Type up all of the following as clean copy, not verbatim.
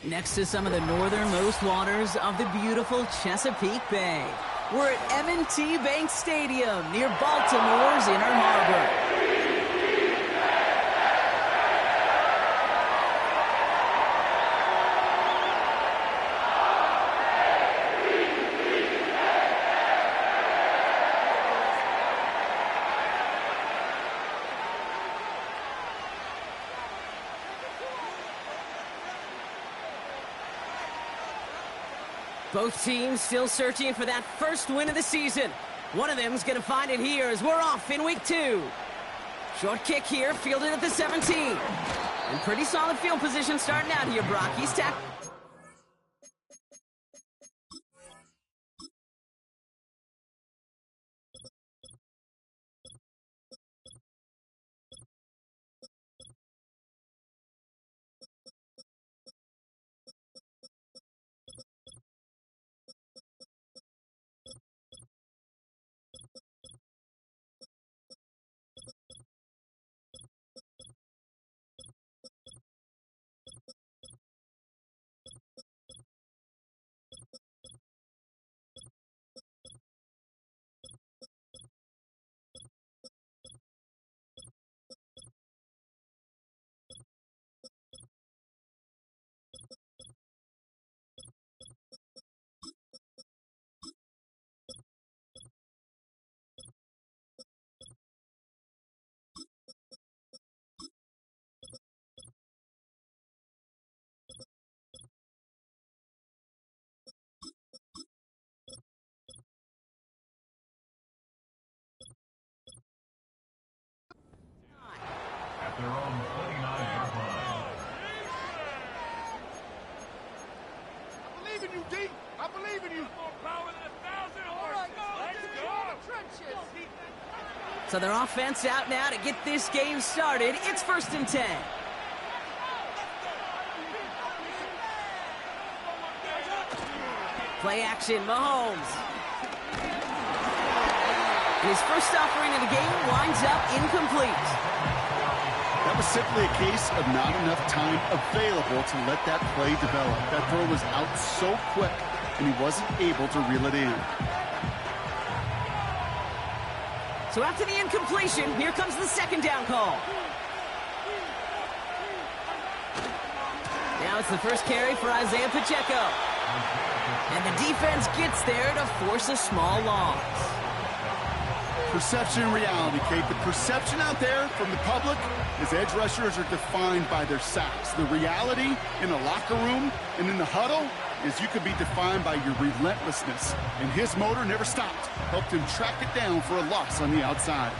Next to some of the northernmost waters of the beautiful Chesapeake Bay, we're at M&T Bank Stadium near Baltimore's Inner Harbor. Both teams still searching for that first win of the season. One of them's going to find it here as we're off in week 2. Short kick here, fielded at the 17. And pretty solid field position starting out here, Brock. He's tapped. Their own 29-yard line. I believe in you, D. I believe in you. More power than 1,000 horses. Let's go. So their offense out now to get this game started. It's 1st and 10. Play action, Mahomes. His first offering of the game winds up incomplete. That was simply a case of not enough time available to let that play develop. That throw was out so quick, and he wasn't able to reel it in. So after the incompletion, here comes the 2nd down call. Now it's the first carry for Isaiah Pacheco. And the defense gets there to force a small loss. Perception and reality, Kate. The perception out there from the public is edge rushers are defined by their sacks. The reality in the locker room and in the huddle is you could be defined by your relentlessness. And his motor never stopped. Helped him track it down for a loss on the outside.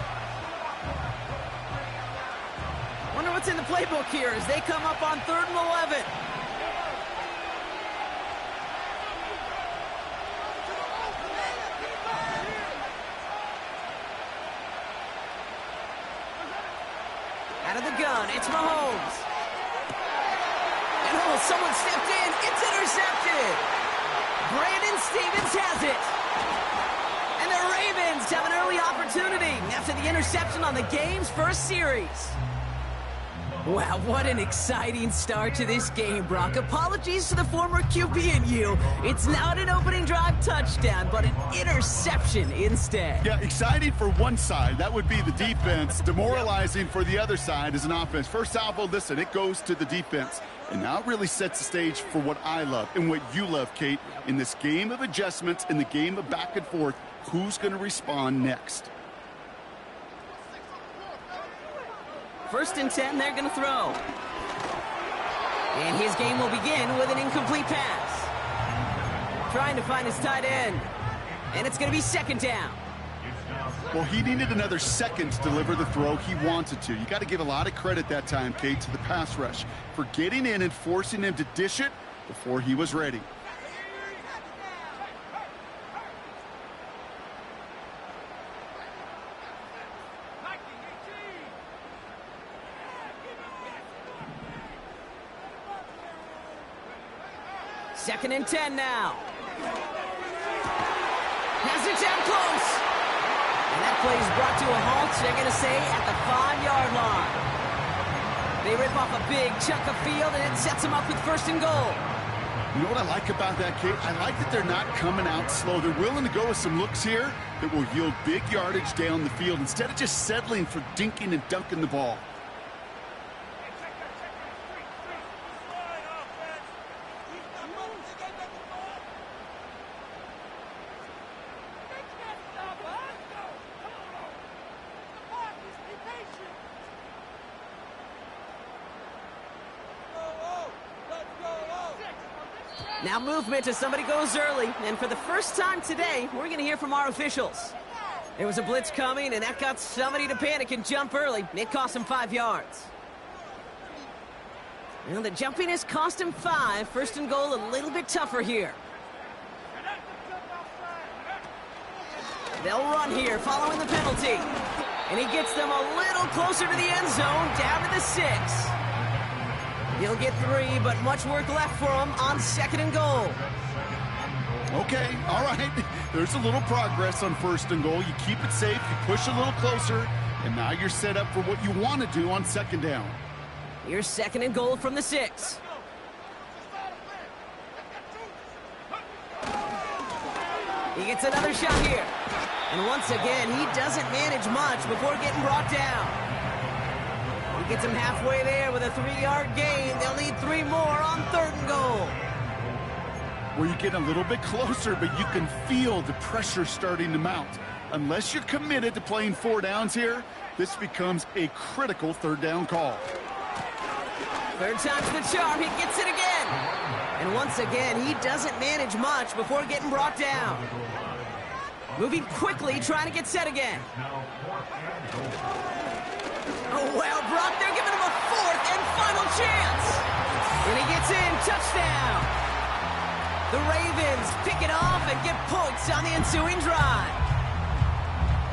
Wonder what's in the playbook here as they come up on 3rd and 11. Out of the gun, it's Mahomes. And oh, someone stepped in. It's intercepted. Brandon Stevens has it. And the Ravens have an early opportunity after the interception on the game's first series. Wow, what an exciting start to this game, Brock. Apologies to the former QB and you. It's not an opening drive touchdown, but an interception instead. Yeah, exciting for one side. That would be the defense. Demoralizing for the other side as an offense. First salvo, listen, it goes to the defense. And now it really sets the stage for what I love and what you love, Kate. In this game of adjustments, in the game of back and forth, who's going to respond next? 1st and 10, they're going to throw. And his game will begin with an incomplete pass. Trying to find his tight end. And it's going to be 2nd down. Well, he needed another second to deliver the throw he wanted to. You got to give a lot of credit that time, Kate, to the pass rush for getting in and forcing him to dish it before he was ready. Second and 10 now. Has it down close. And that play is brought to a halt, they're going to say, at the 5-yard line. They rip off a big chunk of field, and it sets them up with 1st and goal. You know what I like about that, Kate? I like that they're not coming out slow. They're willing to go with some looks here that will yield big yardage down the field instead of just settling for dinking and dunking the ball. Now movement as somebody goes early, and for the first time today, we're going to hear from our officials. There was a blitz coming, and that got somebody to panic and jump early. It cost him 5 yards. Well, the jumping has cost him 5. First and goal a little bit tougher here. They'll run here following the penalty. And he gets them a little closer to the end zone, down to the 6. He'll get 3, but much work left for him on second and goal. Okay, all right. There's a little progress on first and goal. You keep it safe, you push a little closer, and now you're set up for what you want to do on second down. Here's second and goal from the 6. He gets another shot here. And once again, he doesn't manage much before getting brought down. He gets him halfway there with a 3-yard gain. They'll need 3 more on third and goal. Where you get a little bit closer, but you can feel the pressure starting to mount. Unless you're committed to playing 4 downs here, this becomes a critical third down call. Third time's the charm. He gets it again. And once again, he doesn't manage much before getting brought down. Moving quickly, trying to get set again. Oh, well, Brock, they're giving him a 4th and final chance. And he gets in, touchdown. The Ravens pick it off and get points on the ensuing drive.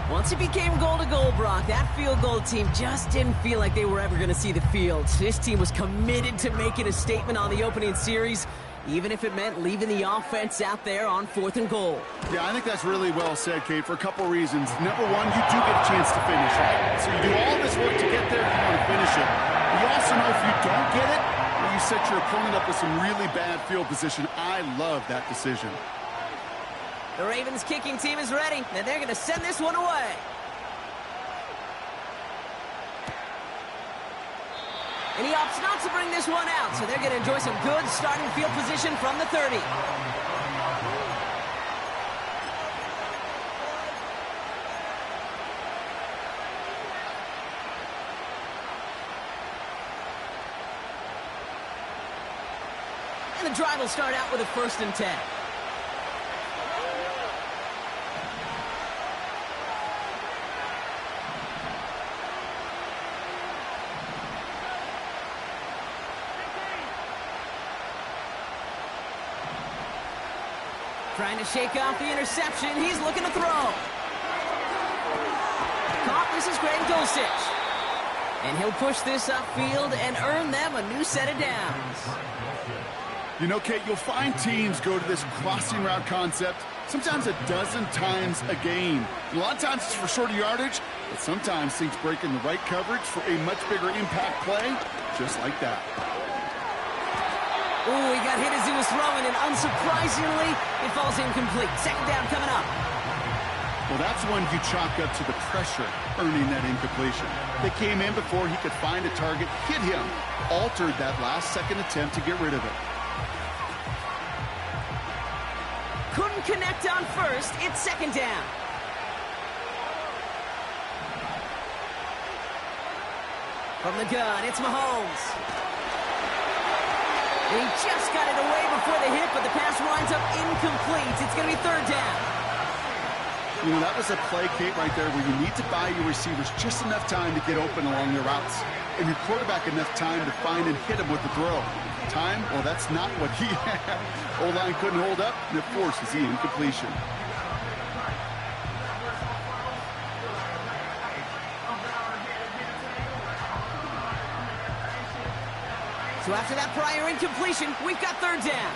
Once it became goal-to-goal, Brock, that field goal team just didn't feel like they were ever going to see the field. This team was committed to making a statement on the opening series, even if it meant leaving the offense out there on 4th and goal. Yeah, I think that's really well said, Kate, for a couple reasons. Number one, you do get a chance to finish, right? So you do all this work to get there, you want to finish it. But you also know if you don't get it, you set your opponent up with some really bad field position. I love that decision. The Ravens kicking team is ready, and they're going to send this one away. And he opts not to bring this one out, so they're going to enjoy some good starting field position from the 30. And the drive will start out with a 1st and 10. Trying to shake off the interception. He's looking to throw. Caught. This is Greg Dulcich. And he'll push this upfield and earn them a new set of downs. You know, Kate, you'll find teams go to this crossing route concept sometimes a dozen times a game. And a lot of times it's for shorter yardage, but sometimes things break in the right coverage for a much bigger impact play, just like that. Ooh, he got hit as he was throwing, and unsurprisingly, it falls incomplete. Second down coming up. Well, that's one you chalk up to the pressure earning that incompletion. They came in before he could find a target, hit him, altered that last-second attempt to get rid of it. Couldn't connect on first. It's second down. From the gun, it's Mahomes. He just got it away before the hit, but the pass winds up incomplete. It's going to be third down. You know, that was a play, Kate, right there where you need to buy your receivers just enough time to get open along their routes. And your quarterback enough time to find and hit him with the throw. Time? Well, that's not what he had. O-line couldn't hold up, and it forces the incompletion. So after that prior incompletion, we've got third down.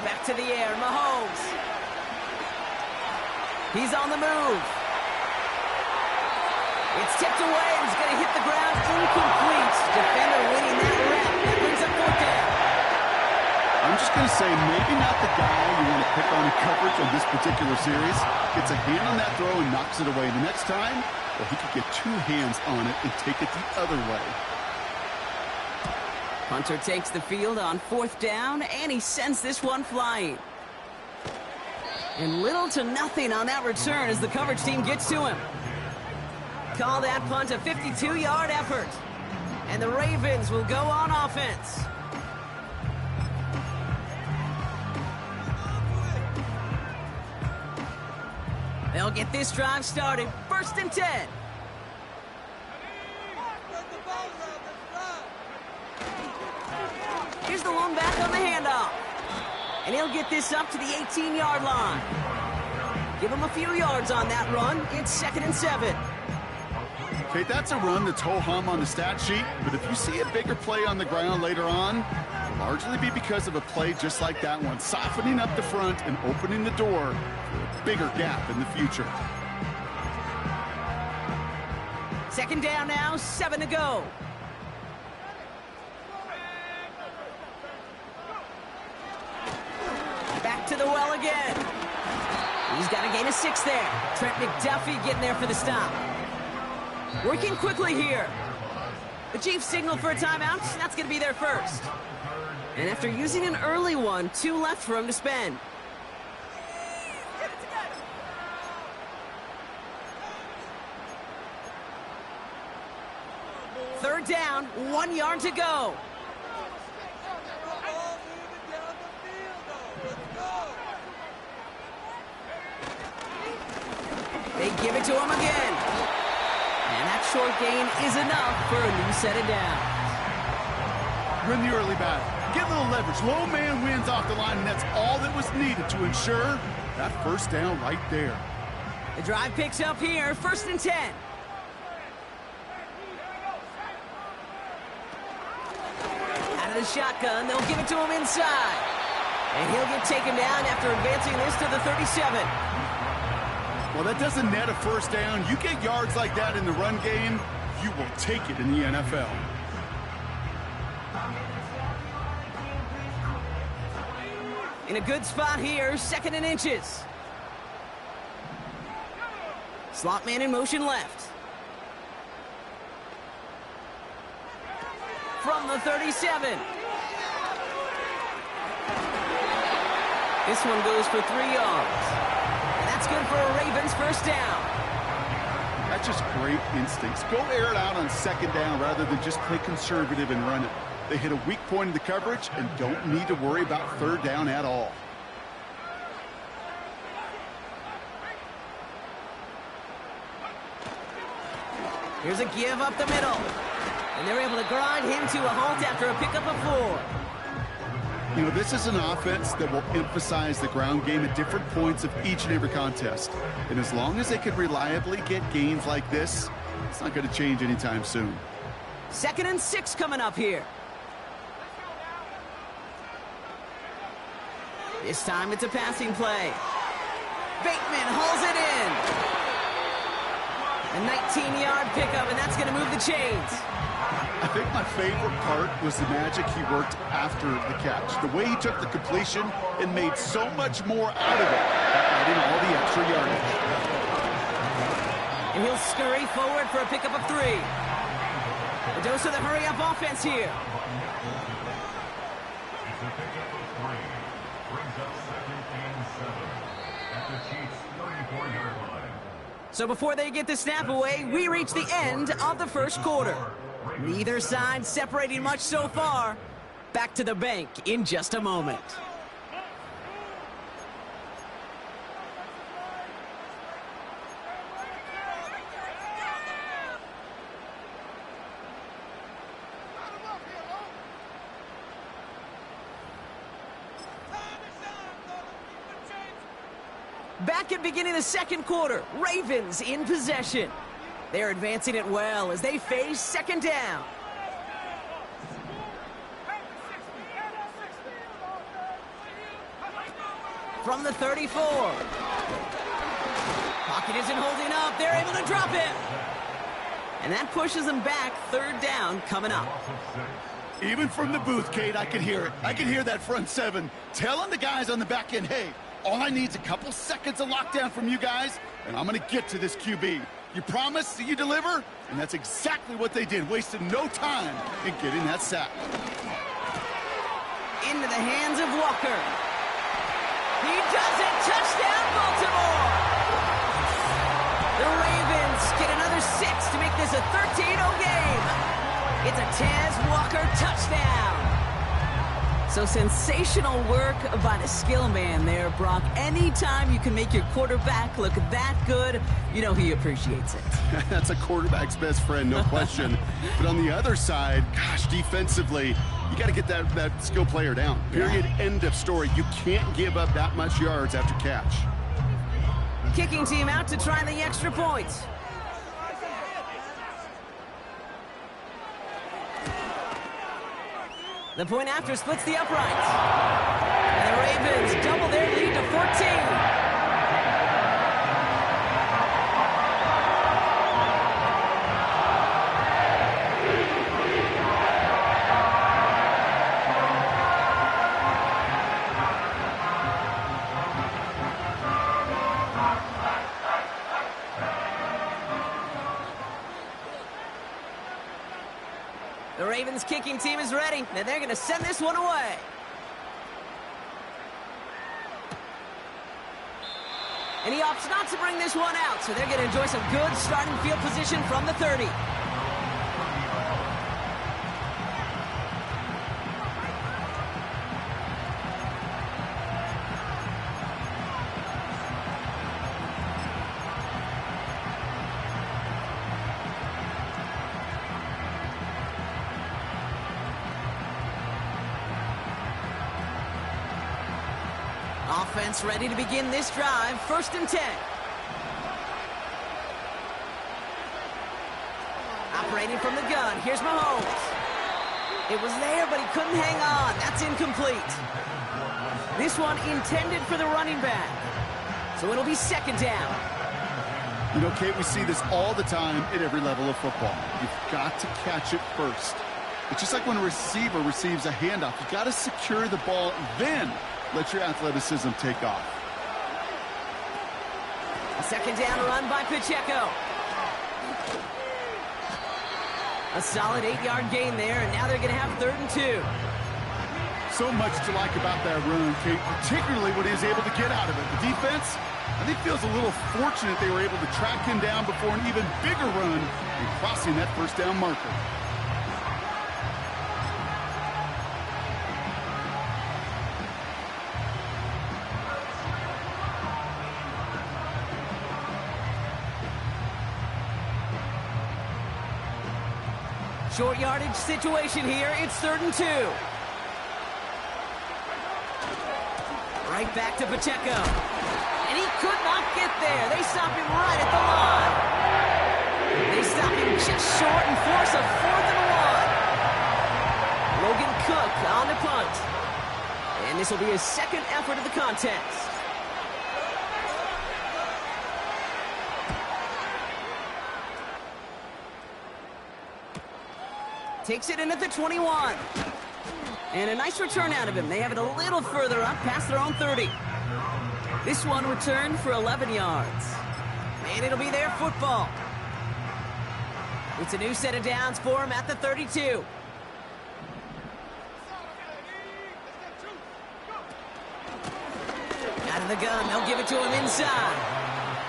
Back to the air, Mahomes. He's on the move. It's tipped away, and he's going to hit the ground incomplete. Defender winning that rep. That brings up 4th down. I'm just going to say maybe not the guy you want to pick on in coverage on this particular series. Gets a hand on that throw and knocks it away. The next time, well, he could get 2 hands on it and take it the other way. Hunter takes the field on 4th down, and he sends this one flying. And little to nothing on that return as the coverage team gets to him. Call that punt a 52-yard effort. And the Ravens will go on offense. They'll get this drive started. 1st and 10. Here's the lone back on the handoff. And he'll get this up to the 18-yard line. Give him a few yards on that run. It's 2nd and 7. Okay, that's a run that's ho-hum on the stat sheet, but if you see a bigger play on the ground later on, it'll largely be because of a play just like that one, softening up the front and opening the door for a bigger gap in the future. 2nd down now, 7 to go. Back to the well again. He's got a gain of 6 there. Trent McDuffie getting there for the stop. Working quickly here. The Chiefs signal for a timeout. That's going to be their first. And after using an early one, 2 left for him to spend. Third down, 1 yard to go. They give it to him again. And that short gain is enough for a new set of downs. Win the early battle. Get a little leverage. Low man wins off the line, and that's all that was needed to ensure that 1st down right there. The drive picks up here, 1st and 10. Out of the shotgun, they'll give it to him inside. And he'll get taken down after advancing this to the 37. Well, that doesn't net a 1st down. You get yards like that in the run game, you will take it in the NFL. In a good spot here, 2nd and inches. Slot man in motion left. From the 37. This one goes for 3 yards. And that's good for a Ravens 1st down. That's just great instincts. Go air it out on 2nd down rather than just play conservative and run it. They hit a weak point in the coverage and don't need to worry about 3rd down at all. Here's a give up the middle. And they're able to grind him to a halt after a pickup of 4. You know, this is an offense that will emphasize the ground game at different points of each and every contest. And as long as they can reliably get gains like this, it's not going to change anytime soon. 2nd and 6 coming up here. This time it's a passing play. Bateman hauls it in. A 19-yard pickup, and that's going to move the chains. I think my favorite part was the magic he worked after the catch. The way he took the completion and made so much more out of it, adding all the extra yardage. And he'll scurry forward for a pickup of 3. A dose of the hurry-up offense here. It's a pickup of 3. Brings up 2nd and 7 at the Chiefs' 34-yard line. So before they get the snap away, we reach the end of the 1st quarter. Neither side separating much so far. Back to the bank in just a moment. Back at beginning of the 2nd quarter, Ravens in possession. They're advancing it well as they face 2nd down. From the 34. Pocket isn't holding up. They're able to drop it. And that pushes them back. Third down coming up. Even from the booth, Kate, I can hear it. I can hear that front seven telling the guys on the back end, hey, all I need is a couple seconds of lockdown from you guys, and I'm going to get to this QB. You promise that you deliver? And that's exactly what they did, wasted no time in getting that sack. Into the hands of Walker. He does it. Touchdown, Baltimore. The Ravens get another 6 to make this a 13-0 game. It's a Taz Walker touchdown. So sensational work by the skill man there, Brock. Anytime you can make your quarterback look that good, you know he appreciates it. That's a quarterback's best friend, no question. But on the other side, gosh, defensively, you got to get that skill player down. Period. Yeah. End of story. You can't give up that much yards after catch. Kicking team out to try the extra points. The point after splits the uprights. And the Ravens double their lead to 14. The Ravens kicking team is ready, and they're going to send this one away. And he opts not to bring this one out, so they're going to enjoy some good starting field position from the 30. Offense ready to begin this drive. 1st and 10. Operating from the gun. Here's Mahomes. It was there, but he couldn't hang on. That's incomplete. This one intended for the running back. So it'll be 2nd down. You know, Kate, we see this all the time at every level of football. You've got to catch it first. It's just like when a receiver receives a handoff. You've got to secure the ball, then let your athleticism take off. A 2nd down run by Pacheco. A solid 8-yard gain there, and now they're going to have 3rd and 2. So much to like about that run, Kate, particularly what he was able to get out of it. The defense, I think, feels a little fortunate they were able to track him down before an even bigger run and crossing that 1st down marker. Short yardage situation here. It's 3rd and 2. Right back to Pacheco. And he could not get there. They stop him right at the line. They stop him just short and force a 4th and 1. Logan Cook on the punt. And this will be his 2nd effort of the contest. Takes it in at the 21. And a nice return out of him. They have it a little further up past their own 30. This one returned for 11 yards. And it'll be their football. It's a new set of downs for him at the 32. Out of the gun, they'll give it to him inside.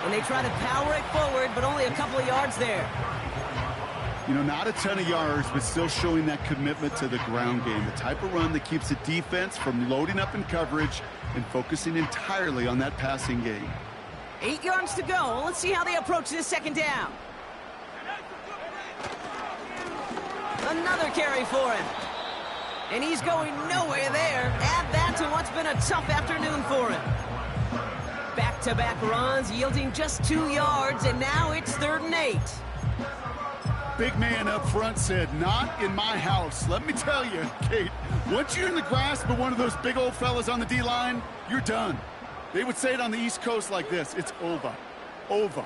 And they try to power it forward, but only a couple of yards there. You know, not a ton of yards, but still showing that commitment to the ground game. The type of run that keeps the defense from loading up in coverage and focusing entirely on that passing game. 8 yards to go. Let's see how they approach this 2nd down. Another carry for him. And he's going nowhere there. Add that to what's been a tough afternoon for him. Back-to-back runs yielding just 2 yards, and now it's 3rd and 8. Big man up front said, not in my house. Let me tell you, Kate, once you're in the grasp of one of those big old fellas on the D-line, you're done. They would say it on the East Coast like this, it's over. over.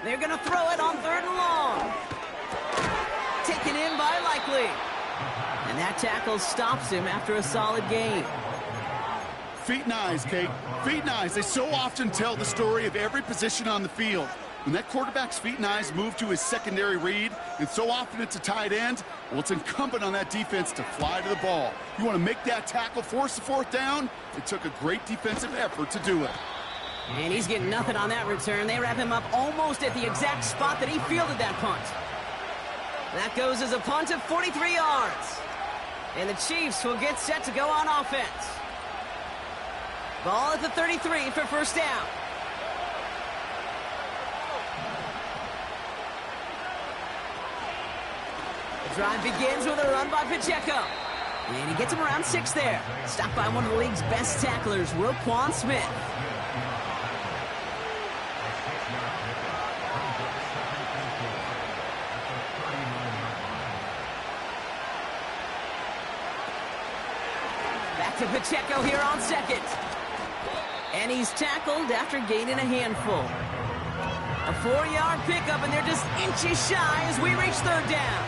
They're going to throw it on 3rd and long. Taken in by Likely. And that tackle stops him after a solid gain. Feet and eyes, Kate. Feet and eyes. They so often tell the story of every position on the field. When that quarterback's feet and eyes move to his secondary read, and so often it's a tight end, well, it's incumbent on that defense to fly to the ball. You want to make that tackle, force the 4th down? It took a great defensive effort to do it. And he's getting nothing on that return. They wrap him up almost at the exact spot that he fielded that punt. That goes as a punt of 43 yards. And the Chiefs will get set to go on offense. Ball at the 33 for 1st down. The drive begins with a run by Pacheco. And he gets him around 6 there. Stopped by one of the league's best tacklers, Roquan Smith. Back to Pacheco here on 2nd. And he's tackled after gaining a handful. A 4-yard pickup, and they're just inches shy as we reach 3rd down.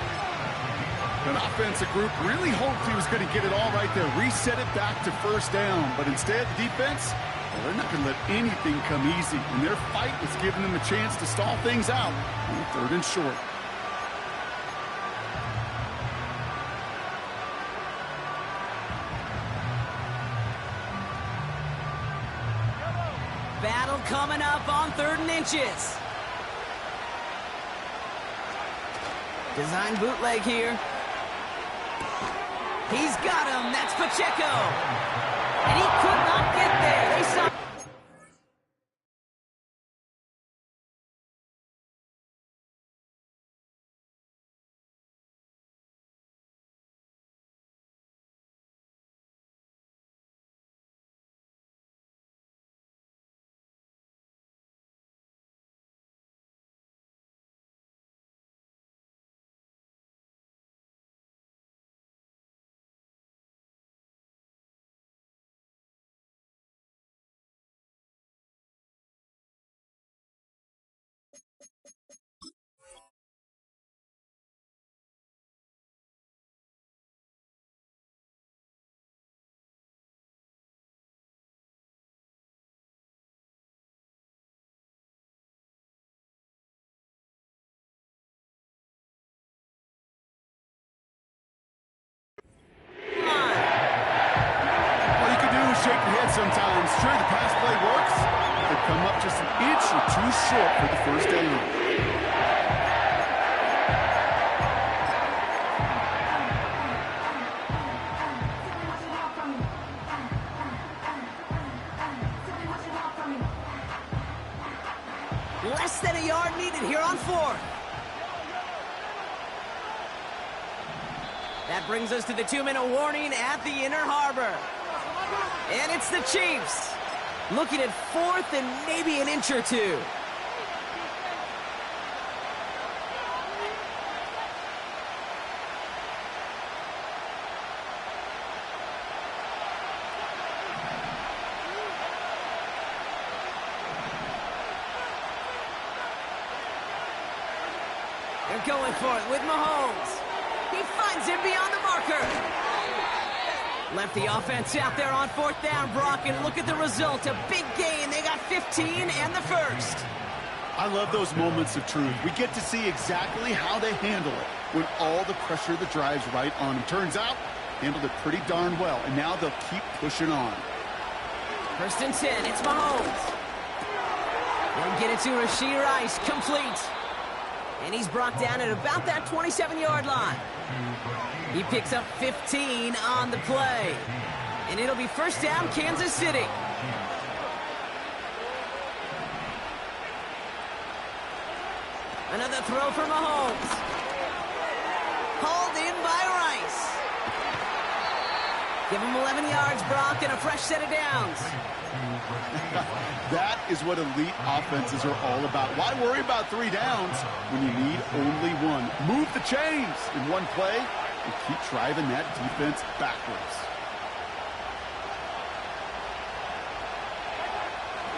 An offensive group really hoped he was going to get it all right there, reset it back to 1st down. But instead, the defense, well, they're not going to let anything come easy. And their fight was giving them a chance to stall things out on 3rd and short. Battle coming up on 3rd and inches. Design bootleg here. He's got him. That's Pacheco. And he could not get there. They saw. Shake your head sometimes. Sure, the pass play works. They come up just an inch or 2 short for the 1st down. Less than a yard needed here on 4th. That brings us to the 2-minute warning at the Inner Harbor. And it's the Chiefs, looking at 4th and maybe an inch or 2. They're going for it with Mahomes. He finds him beyond the marker. Left the offense out there on 4th down, Brock, and look at the result. A big gain. They got 15 and the 1st. I love those moments of truth. We get to see exactly how they handle it when all the pressure that drives right on them. Turns out, handled it pretty darn well, and now they'll keep pushing on. 1st and 10. It's Mahomes. They'll get it to Rashee Rice. Complete. And he's brought down at about that 27-yard line. He picks up 15 on the play. And it'll be 1st down, Kansas City. Another throw for Mahomes. Hauled in by Rice. Give him 11 yards, Brock, and a fresh set of downs. That is what elite offenses are all about. Why worry about 3 downs when you need only 1? Move the chains in one play and keep driving that defense backwards.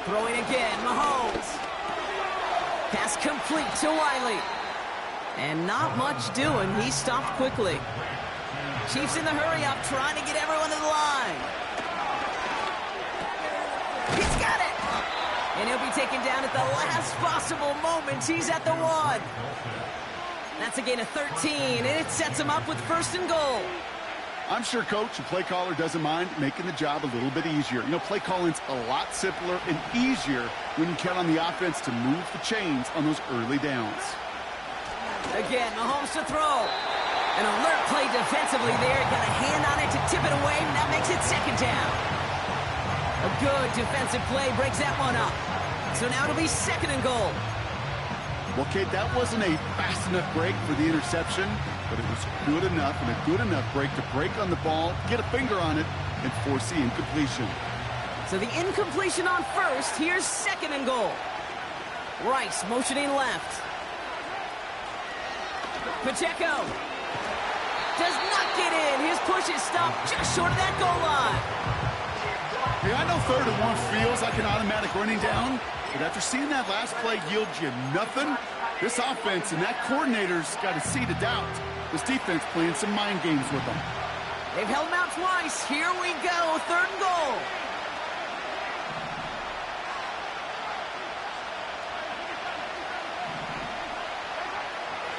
Throwing again, Mahomes. Pass complete to Wiley. And not much doing. He stopped quickly. Chiefs in the hurry-up, trying to get everyone to the line. He's got it! And he'll be taken down at the last possible moment. He's at the 1. That's a gain of 13, and it sets him up with 1st and goal. I'm sure Coach, the play caller, doesn't mind making the job a little bit easier. You know, play calling's a lot simpler and easier when you count on the offense to move the chains on those early downs. Again, Mahomes to throw. An alert play defensively there. Got a hand on it to tip it away, and that makes it 2nd down. A good defensive play breaks that one up. So now it'll be 2nd and goal. Well, Kate, that wasn't a fast enough break for the interception, but it was good enough and a good enough break to break on the ball, get a finger on it, and force the incompletion. So the incompletion on 1st. Here's 2nd and goal. Rice motioning left. Pacheco does not get in. His push is stopped just short of that goal line. Hey, I know 3rd and 1 feels like an automatic running down, but after seeing that last play yield you nothing, this offense and that coordinator's got a seed of doubt. This defense playing some mind games with them. They've held him out twice. Here we go, 3rd and goal.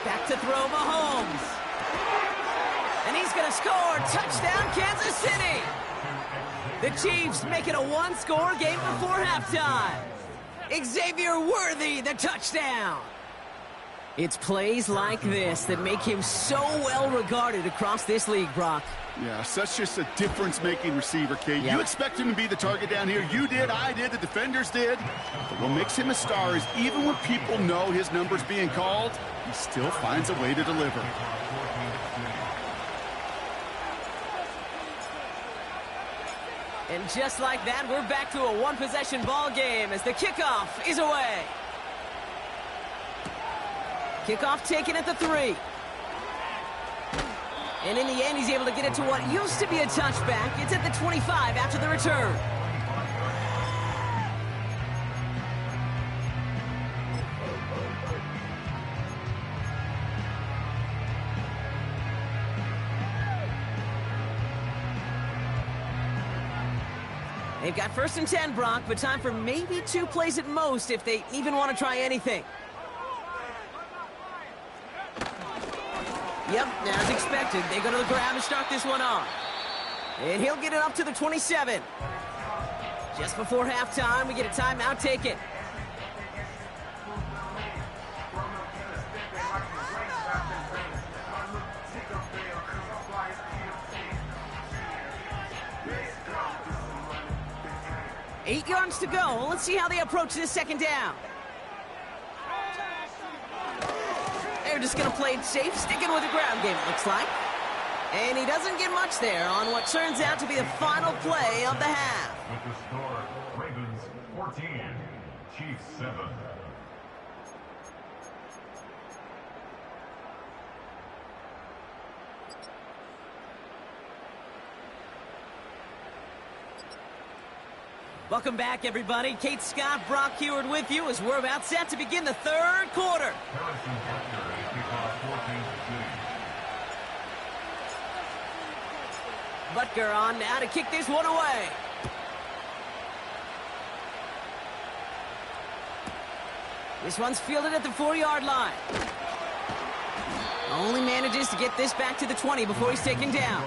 Back to throw, Mahomes. And he's going to score. Touchdown, Kansas City. The Chiefs make it a 1-score game before halftime. Xavier Worthy, the touchdown. It's plays like this that make him so well regarded across this league, Brock. Yeah, such just a difference-making receiver, Kate. Yep. You expect him to be the target down here. You did, I did, the defenders did. But what makes him a star is even when people know his number's being called, he still finds a way to deliver. And just like that, we're back to a one-possession ball game as the kickoff is away. Kickoff taken at the 3. And in the end, he's able to get it to what used to be a touchback. It's at the 25 after the return. They've got 1st and 10, Brock, but time for maybe 2 plays at most if they even want to try anything. Yep, as expected, they go to the grab and start this one off. And he'll get it up to the 27. Just before halftime, we get a timeout taken. Eight yards to go. Let's see how they approach this 2nd down. They're just going to play it safe, sticking with the ground game, it looks like. And he doesn't get much there on what turns out to be the final play of the half. With the score, Ravens 14, Chiefs 7. Welcome back, everybody. Kate Scott, Brock Heward with you as we're about set to begin the 3rd quarter. Harrison Butker is kickoff 14-2. Butker on now to kick this one away. This one's fielded at the 4-yard line. Only manages to get this back to the 20 before he's taken down.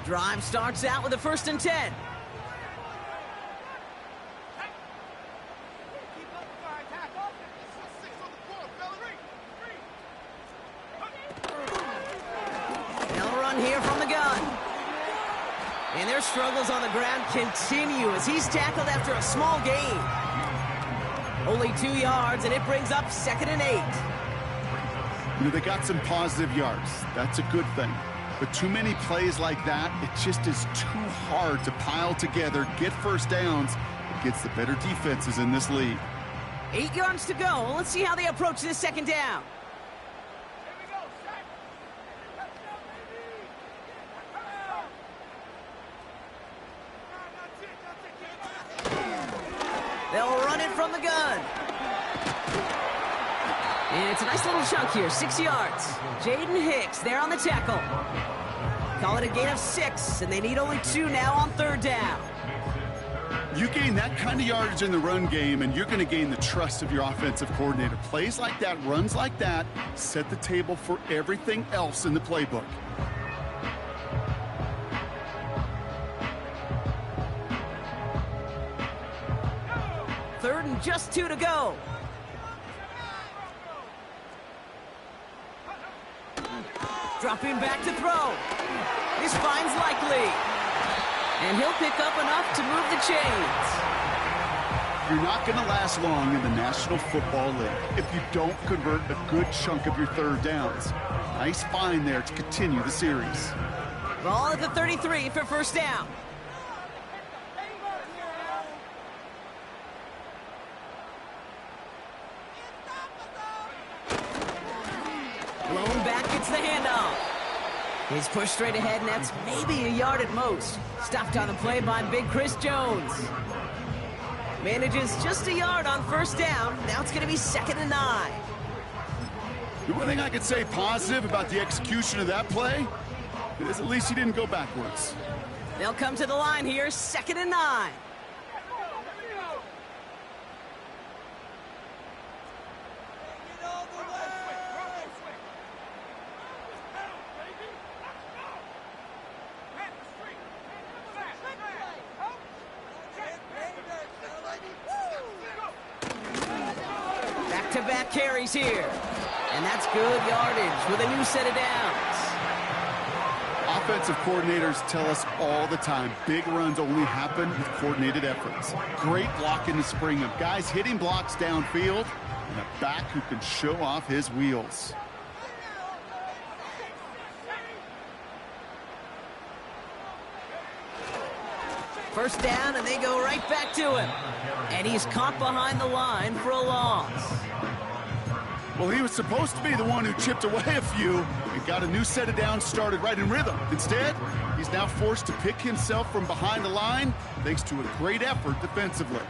Drive starts out with a 1st and 10. They'll run here from the gun. And their struggles on the ground continue as he's tackled after a small gain. Only 2 yards, and it brings up 2nd and 8. You know, they got some positive yards. That's a good thing. But too many plays like that, it just is too hard to pile together, get first downs against the better defenses in this league. 8 yards to go. Let's see how they approach this second down. They'll run it from the gun. And it's a nice little chunk here, 6 yards. Jaden Hicks there on the tackle. Call it a gain of 6, and they need only 2 now on third down. You gain that kind of yardage in the run game, and you're going to gain the trust of your offensive coordinator. Plays like that, runs like that, set the table for everything else in the playbook. Third and just 2 to go. Dropping back to throw. This finds likely. And he'll pick up enough to move the chains. You're not going to last long in the National Football League if you don't convert a good chunk of your third downs. Nice find there to continue the series. Ball at the 33 for first down. Blown back, gets the handoff. He's pushed straight ahead, and that's maybe a yard at most. Stopped on the play by Big Chris Jones. Manages just a yard on first down. Now it's going to be 2nd and 9. The one thing I could say positive about the execution of that play is at least he didn't go backwards. They'll come to the line here, 2nd and 9. Back-to-back carries here. And that's good yardage with a new set of downs. Offensive coordinators tell us all the time, big runs only happen with coordinated efforts. Great blocking to spring them. Guys hitting blocks downfield, and a back who can show off his wheels. First down, and they go right back to him. And he's caught behind the line for a loss. Well, he was supposed to be the one who chipped away a few and got a new set of downs started right in rhythm. Instead, he's now forced to pick himself from behind the line thanks to a great effort defensively.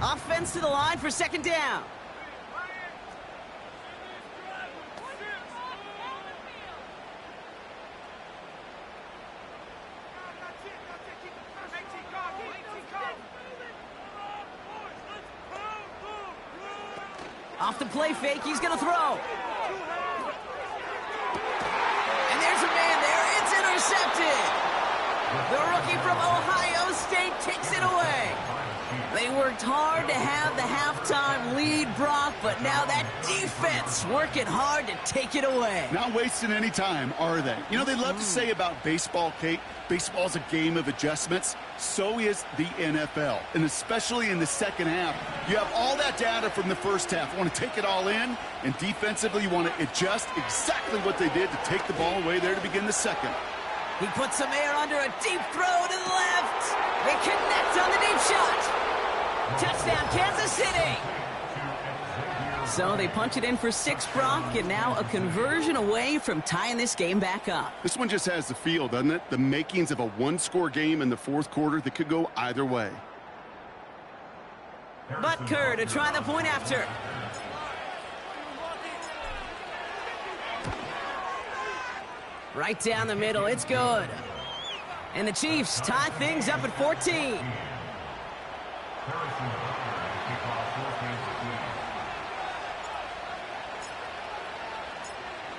Offense to the line for 2nd down. Off the play fake, he's going to throw. And there's a man there. It's intercepted. The rookie from Ohio State takes it away. They worked hard to have the halftime lead, Brock, but now that defense working hard to take it away. Not wasting any time, are they? You know, they love to say about baseball, Kate, baseball's a game of adjustments. So is the NFL, and especially in the second half. You have all that data from the first half. You want to take it all in, and defensively you want to adjust exactly what they did to take the ball away there to begin the second. He puts some air under a deep throw to the left. They connect on the deep shot. Touchdown, Kansas City. So they punch it in for 6, Brock, and now a conversion away from tying this game back up. This one just has the feel, doesn't it? The makings of a one-score game in the fourth quarter that could go either way. Butker to try the point after. Right down the middle, it's good. And the Chiefs tie things up at 14.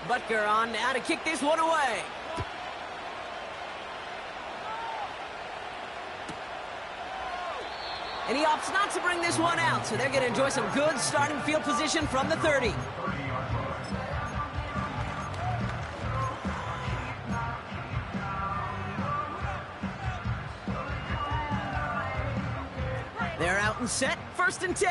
Butker on now to kick this one away. And he opts not to bring this one out, so they're going to enjoy some good starting field position from the 30. They're out and set, 1st and 10.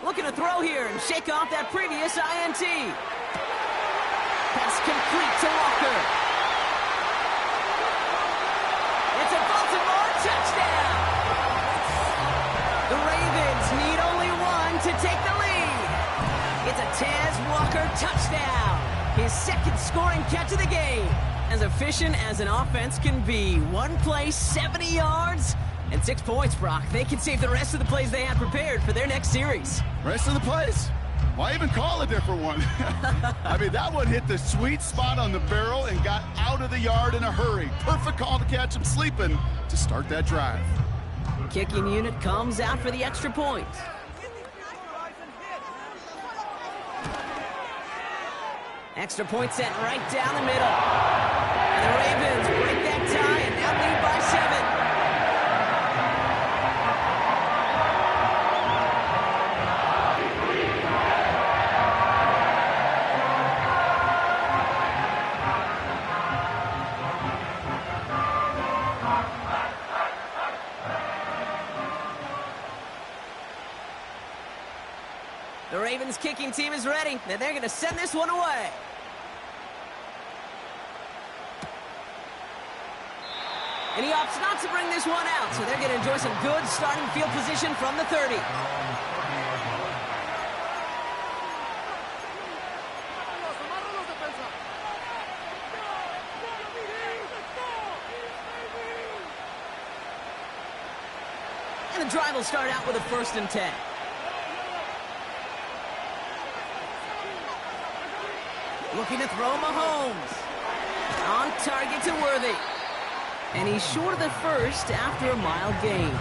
Looking to throw here and shake off that previous INT. Pass complete to Walker. It's a Baltimore touchdown. The Ravens need only one to take the lead. It's a Tez Walker touchdown. His second scoring catch of the game. As efficient as an offense can be. One play, 70 yards, and 6 points, Brock. They can save the rest of the plays they have prepared for their next series. Rest of the plays? Why even call a different one? I mean, that one hit the sweet spot on the barrel and got out of the yard in a hurry. Perfect call to catch him sleeping to start that drive. Kicking unit comes out for the extra point. Extra point set right down the middle. And the Ravens break that tie and now lead by 7. The Ravens kicking team is ready, and they're going to send this one away. And he opts not to bring this one out, so they're going to enjoy some good starting field position from the 30. And the drive will start out with a 1st and 10. Looking to throw Mahomes. On target to Worthy. And he's short of the first after a mild gain.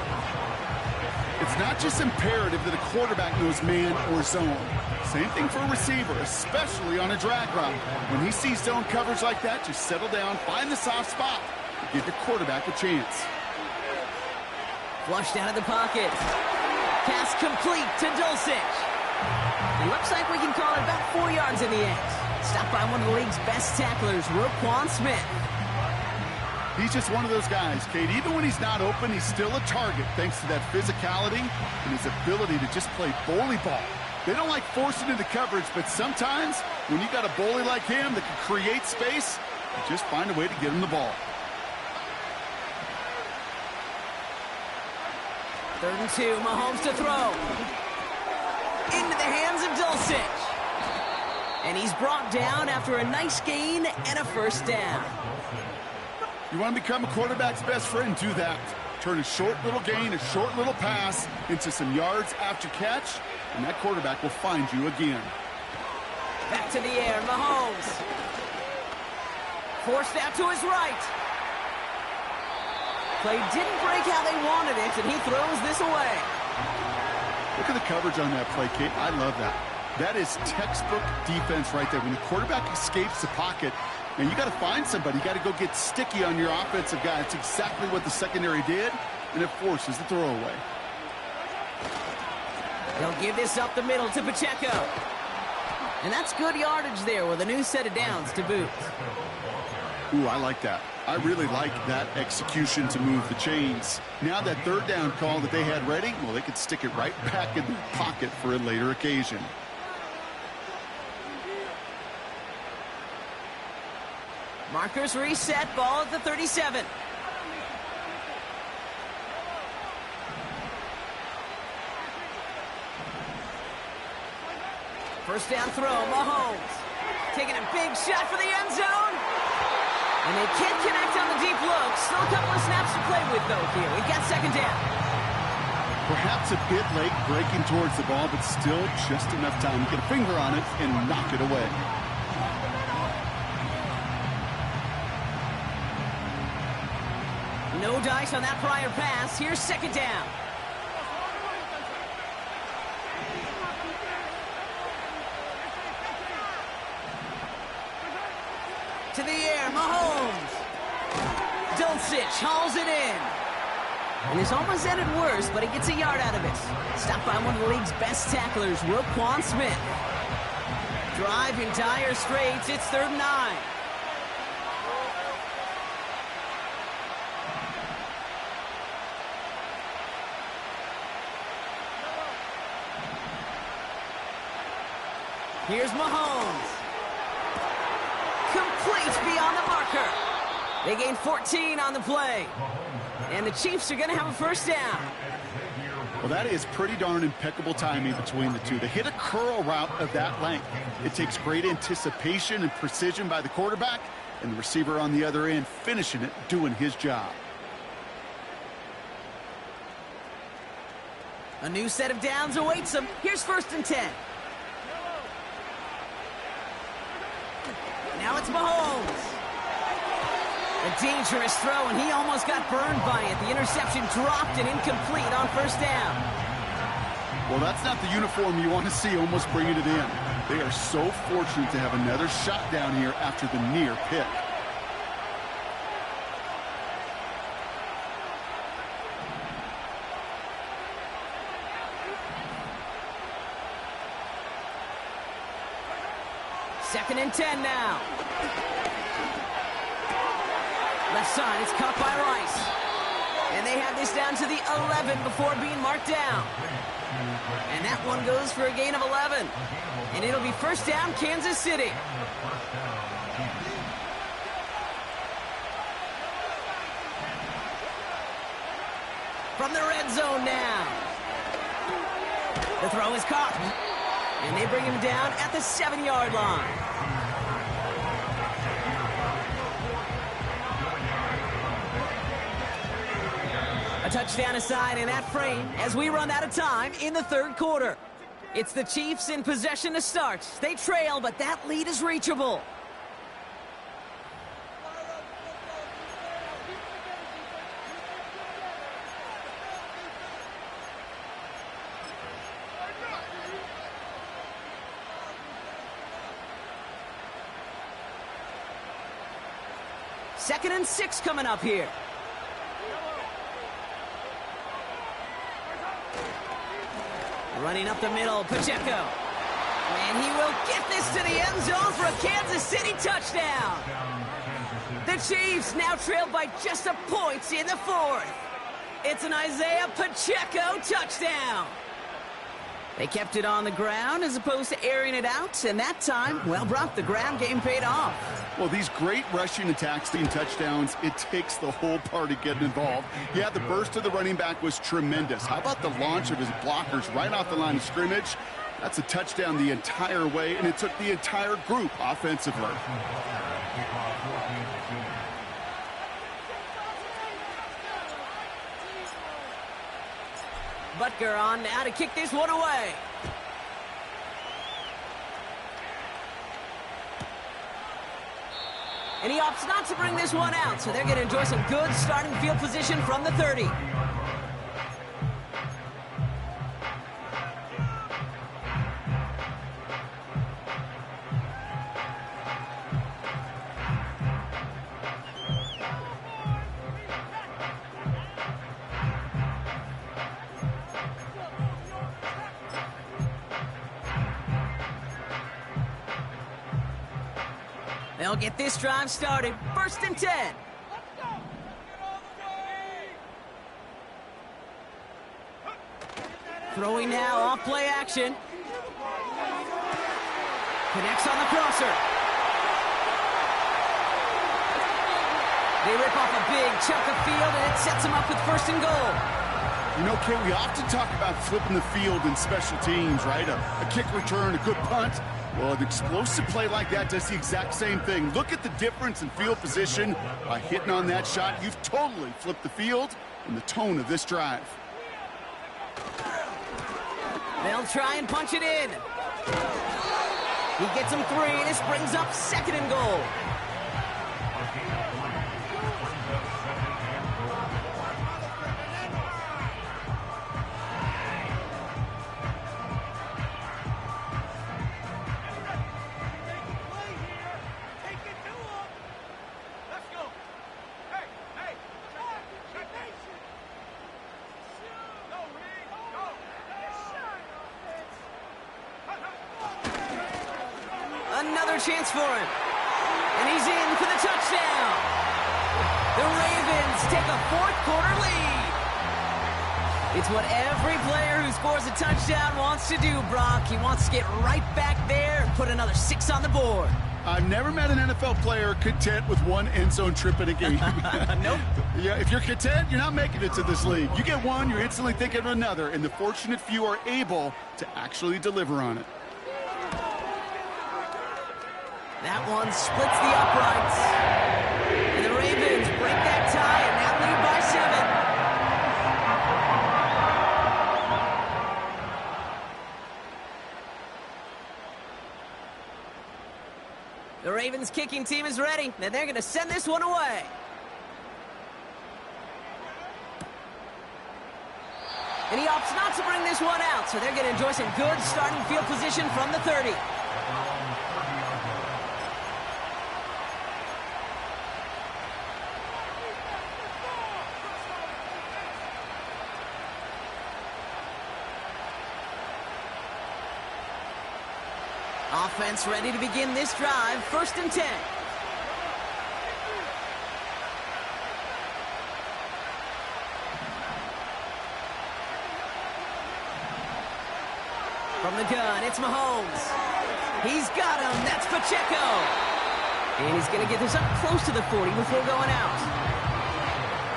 It's not just imperative that a quarterback knows man or zone. Same thing for a receiver, especially on a drag route. When he sees zone coverage like that, just settle down, find the soft spot, and give the quarterback a chance. Flushed out of the pocket. Pass complete to Dulcich. It looks like we can call it about 4 yards in the end. Stopped by one of the league's best tacklers, Roquan Smith. He's just one of those guys, Kate. Even when he's not open, he's still a target thanks to that physicality and his ability to just play bully ball. They don't like forcing into coverage, but sometimes when you got a bully like him that can create space, you just find a way to get him the ball. 3rd and 2, Mahomes to throw. Into the hands of Dulcich. And he's brought down after a nice gain and a 1st down. You want to become a quarterback's best friend, do that. Turn a short little gain, a short little pass into some yards after catch, and that quarterback will find you again. Back to the air, Mahomes. Forced out to his right. Play didn't break how they wanted it, and he throws this away. Look at the coverage on that play, Kate. I love that. That is textbook defense right there. When the quarterback escapes the pocket, and you got to find somebody. You got to go get sticky on your offensive guy. It's exactly what the secondary did, and it forces the throwaway. They'll give this up the middle to Pacheco. And that's good yardage there with a new set of downs to boot. Ooh, I like that. I really like that execution to move the chains. Now that 3rd down call that they had ready, well, they could stick it right back in their pocket for a later occasion. Markers reset, ball at the 37. First down throw, Mahomes. Taking a big shot for the end zone. And they can't connect on the deep look. Still a couple of snaps to play with, though, here. We've got 2nd down. Perhaps a bit late breaking towards the ball, but still just enough time to get a finger on it and knock it away. No dice on that prior pass. Here's 2nd down. To the air, Mahomes. Dulcich hauls it in. And it's almost ended worse, but he gets a yard out of it. Stopped by one of the league's best tacklers, Roquan Smith. Drive in dire straits. It's 3rd and 9. Here's Mahomes. Complete beyond the marker. They gain 14 on the play. And the Chiefs are going to have a first down. Well, that is pretty darn impeccable timing between the two. They hit a curl route of that length. It takes great anticipation and precision by the quarterback, and the receiver on the other end finishing it, doing his job. A new set of downs awaits them. Here's 1st and 10. Now it's Mahomes. A dangerous throw, and he almost got burned by it. The interception dropped and incomplete on 1st down. Well, that's not the uniform you want to see almost bringing it in. They are so fortunate to have another shot down here after the near pick. Second and 10 now. Left side, it's caught by Rice. And they have this down to the 11 before being marked down. And that one goes for a gain of 11. And it'll be 1st down, Kansas City. From the red zone now. The throw is caught. And they bring him down at the 7-yard line. A touchdown aside in that frame as we run out of time in the 3rd quarter. It's the Chiefs in possession to start. They trail, but that lead is reachable. Second and 6 coming up here. Running up the middle, Pacheco. And he will get this to the end zone for a Kansas City touchdown. The Chiefs now trailed by just a point in the 4th. It's an Isaiah Pacheco touchdown. They kept it on the ground as opposed to airing it out, and that time, well, Brock, the ground game paid off. Well, these great rushing attacks, team touchdowns, it takes the whole party getting involved. Yeah, the burst of the running back was tremendous. How about the launch of his blockers right off the line of scrimmage? That's a touchdown the entire way, and it took the entire group offensively. Butker on now to kick this one away. And he opts not to bring this one out, so they're going to enjoy some good starting field position from the 30. They'll get this drive started. 1st and 10. Throwing now off play action. Connects on the crosser. They rip off a big chunk of field, and it sets them up with 1st and goal. You know, Kate, we often talk about flipping the field in special teams, right? A kick return, a good punt. Well, an explosive play like that does the exact same thing. Look at the difference in field position. By hitting on that shot, you've totally flipped the field and the tone of this drive. They'll try and punch it in. He gets him 3, and this brings up 2nd and goal. Another chance for him. And he's in for the touchdown. The Ravens take a 4th quarter lead. It's what every player who scores a touchdown wants to do, Brock. He wants to get right back there and put another 6 on the board. I've never met an NFL player content with one end zone trip in a game. Nope. Yeah, if you're content, you're not making it to this league. You get one, you're instantly thinking of another, and the fortunate few are able to actually deliver on it. That one splits the uprights. And the Ravens break that tie and now lead by 7. The Ravens kicking team is ready, and they're going to send this one away. And he opts not to bring this one out, so they're going to enjoy some good starting field position from the 30. Offense ready to begin this drive, 1st and 10. From the gun, it's Mahomes. He's got him, that's Pacheco. And he's going to get this up close to the 40 before going out.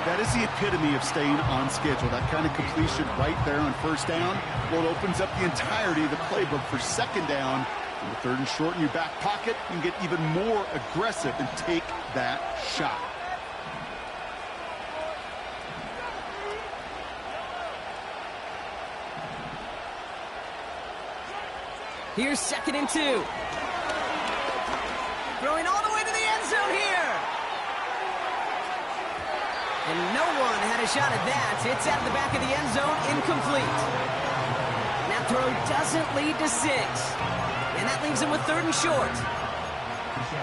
That is the epitome of staying on schedule. That kind of completion right there on 1st down. Well, it opens up the entirety of the playbook for 2nd down. In the 3rd and short in your back pocket, you can get even more aggressive and take that shot. Here's 2nd and 2. Throwing all the way to the end zone here. And no one had a shot at that. It's out of the back of the end zone, incomplete. That throw doesn't lead to 6. And that leaves him with 3rd and short.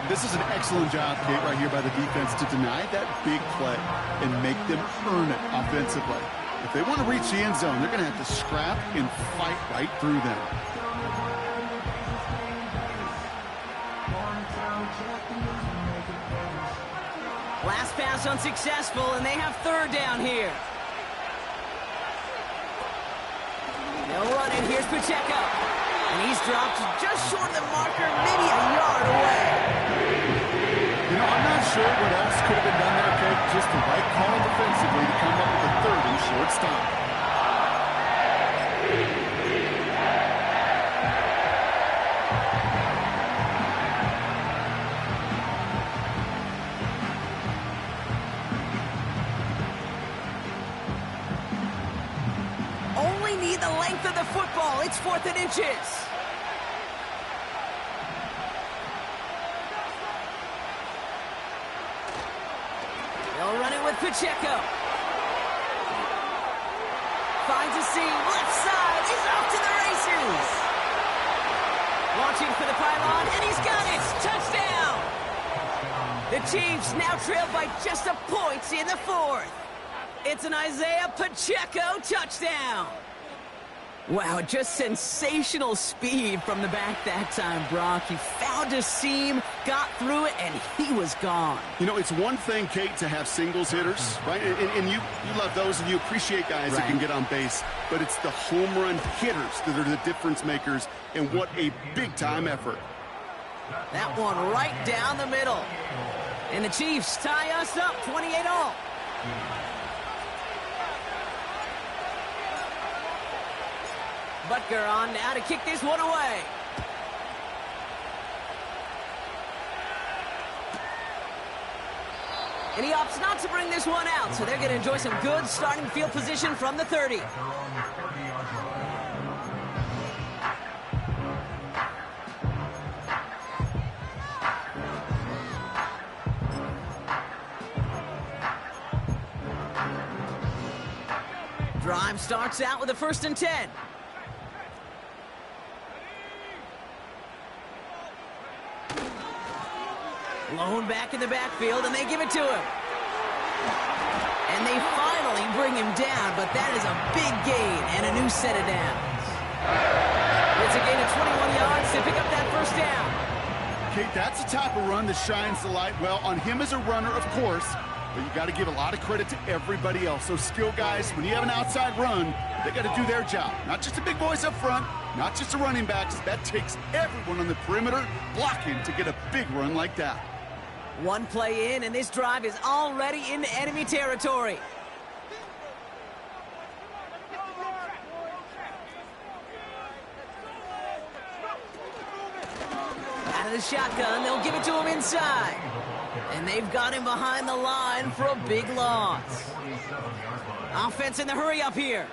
This is an excellent job, Kate, right here by the defense to deny that big play and make them earn it offensively. If they want to reach the end zone, they're going to have to scrap and fight right through them. Last pass unsuccessful, and they have 3rd down here. No running, here's Pacheco. And he's dropped just short of the marker, maybe a yard away. You know, I'm not sure what else could have been done there, Kate. Just the right call defensively to come up with a 3rd and short stop. Only need the length of the football. It's 4th and inches. They'll run it with Pacheco. Finds a seam, left side, he's off to the races. Launching for the pylon, and he's got it, touchdown. The Chiefs now trail by just a point in the 4th. It's an Isaiah Pacheco touchdown. Wow, just sensational speed from the back that time, Brock. He found a seam, got through it, and he was gone. You know, it's one thing, Kate, to have singles hitters, right? And you love those, and you appreciate guys that can get on base. But it's the home run hitters that are the difference makers, and what a big-time effort. That one right down the middle. And the Chiefs tie us up 28-all. Butker on now to kick this one away. And he opts not to bring this one out, so they're going to enjoy some good starting field position from the 30. Drive starts out with a 1st and 10. Lone back in the backfield, and they give it to him. And they finally bring him down, but that is a big gain and a new set of downs. It's a gain of 21 yards to pick up that 1st down. Kate, that's the type of run that shines the light well on him as a runner, of course, but you got to give a lot of credit to everybody else. Those skill guys, when you have an outside run, they got to do their job. Not just the big boys up front, not just the running backs. That takes everyone on the perimeter blocking to get a big run like that. One play in, and this drive is already into enemy territory. Out of the shotgun, they'll give it to him inside. And they've got him behind the line for a big loss. Offense in the hurry up here.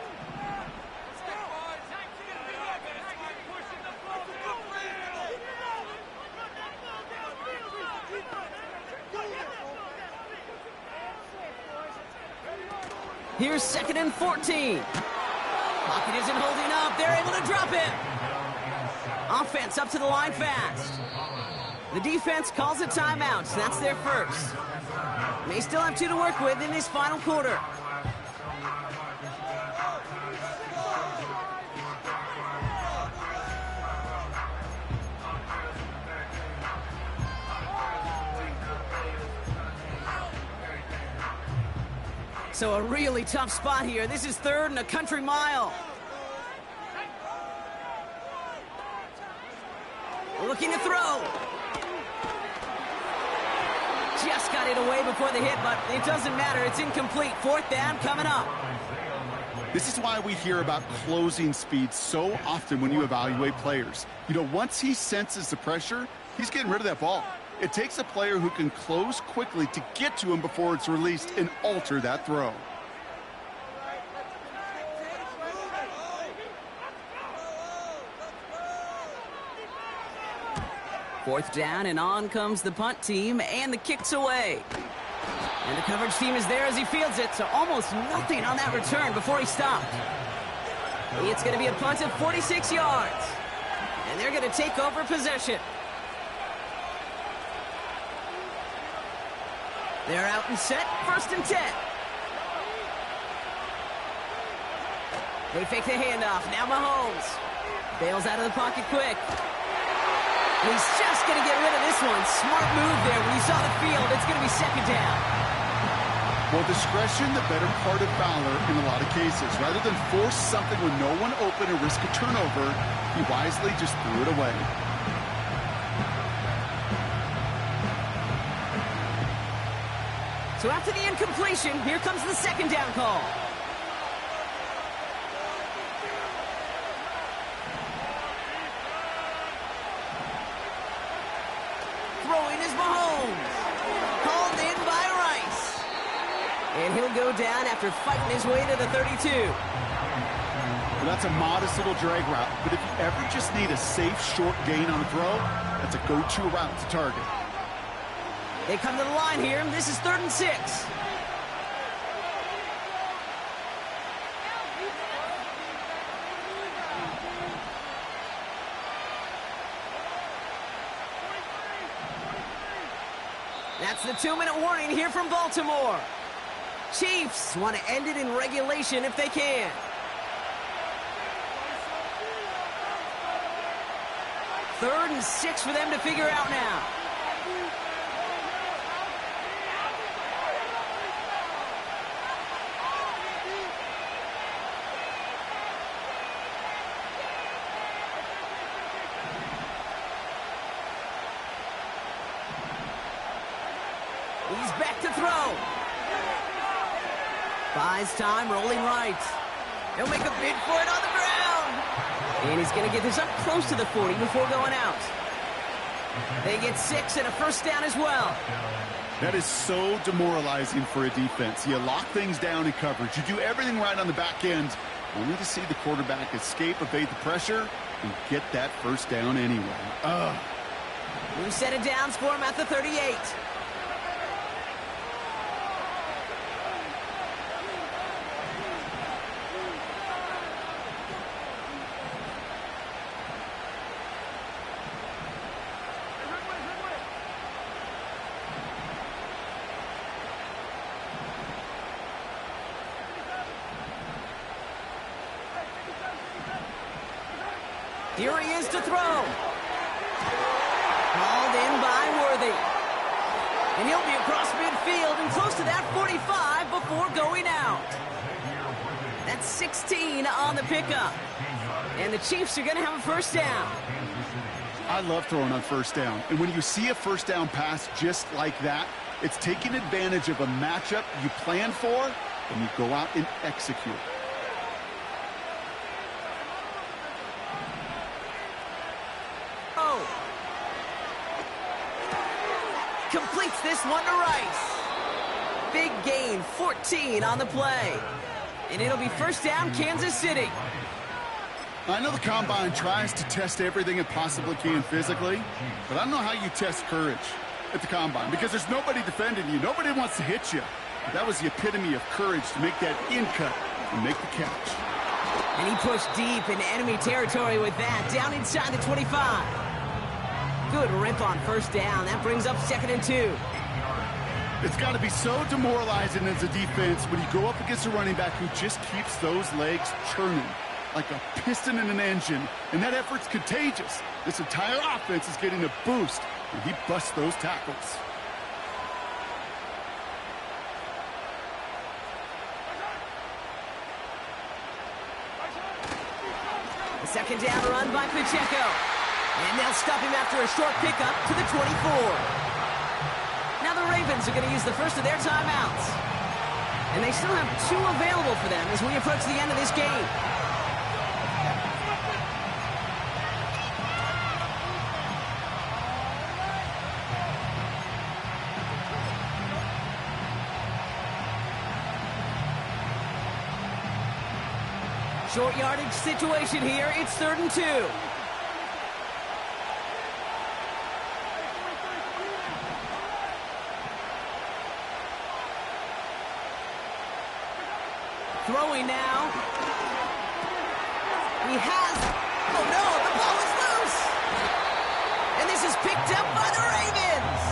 Here's 2nd and 14. Pocket isn't holding up. They're able to drop it. Offense up to the line fast. The defense calls a timeout. So that's their first. They still have 2 to work with in this final quarter. So a really tough spot here. This is 3rd and a country mile. Looking to throw. Just got it away before the hit, but it doesn't matter. It's incomplete. 4th down coming up. This is why we hear about closing speed so often when you evaluate players. You know, once he senses the pressure, he's getting rid of that ball. It takes a player who can close quickly to get to him before it's released and alter that throw. Fourth down, and on comes the punt team, and the kick's away. And the coverage team is there as he fields it, so almost nothing on that return before he stopped. It's going to be a punt of 46 yards, and they're going to take over possession. They're out and set, 1st and 10. They fake the handoff. Now Mahomes bails out of the pocket quick. He's just going to get rid of this one. Smart move there. When you saw the field, it's going to be 2nd down. Well, discretion, the better part of valor in a lot of cases. Rather than force something with no one open and risk a turnover, he wisely just threw it away. So after the incompletion, here comes the 2nd down call. Throwing is Mahomes. Called in by Rice. And he'll go down after fighting his way to the 32. Well, that's a modest little drag route, but if you ever just need a safe, short gain on a throw, that's a go-to route to target. They come to the line here. This is 3rd and 6. That's the 2-minute warning here from Baltimore. Chiefs want to end it in regulation if they can. Third and 6 for them to figure out now. He's back to throw. Buys time, rolling right. He'll make a bid for it on the ground. And he's going to get this up close to the 40 before going out. They get 6 and a 1st down as well. That is so demoralizing for a defense. You lock things down in coverage. You do everything right on the back end, only to see the quarterback escape, evade the pressure, and get that 1st down anyway. Ugh. New set of downs for him at the 38. Here he is to throw. Called in by Worthy. And he'll be across midfield and close to that 45 before going out. That's 16 on the pickup. And the Chiefs are going to have a first down. I love throwing on first down. And when you see a first down pass just like that, it's taking advantage of a matchup you plan for, and you go out and execute. Oh. Completes this one to Rice. Big gain, 14 on the play. And it'll be first down, Kansas City. I know the Combine tries to test everything it possibly can physically, but I don't know how you test courage at the Combine because there's nobody defending you. Nobody wants to hit you. But that was the epitome of courage to make that in-cut and make the catch. And he pushed deep into enemy territory with that, down inside the 25. Good rip on first down. That brings up 2nd and 2. It's got to be so demoralizing as a defense when you go up against a running back who just keeps those legs churning like a piston in an engine, and that effort's contagious. This entire offense is getting a boost, and he busts those tackles. The second down run by Pacheco. And they'll stop him after a short pickup to the 24. Now the Ravens are going to use the first of their timeouts. And they still have 2 available for them as we approach the end of this game. Short yardage situation here. It's 3rd and 2. Throwing now. He has... Oh, no, the ball is loose. And this is picked up by the Ravens.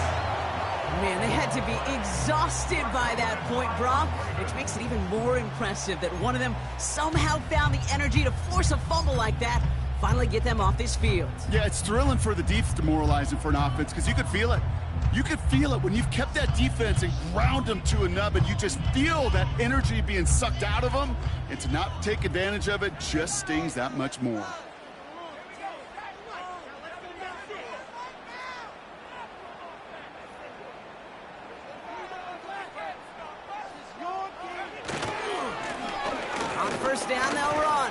Man, they had to be exhausted by that point, Brock, which makes it even more impressive that one of them somehow found the energy to force a fumble like that, finally get them off this field. Yeah, it's thrilling for the defense, demoralizing for an offense, because you could feel it. You could feel it when you've kept that defense and ground them to a nub, and you just feel that energy being sucked out of them, and to not take advantage of it just stings that much more. First down, they'll run.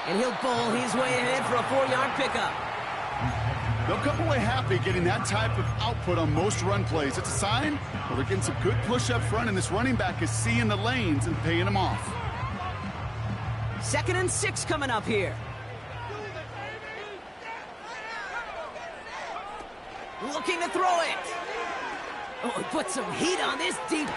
And he'll bowl his way ahead for a 4-yard pickup. They'll come away happy getting that type of output on most run plays. It's a sign, well, they're getting some good push up front, and this running back is seeing the lanes and paying them off. 2nd and 6 coming up here. Looking to throw it. Oh, he put some heat on this deep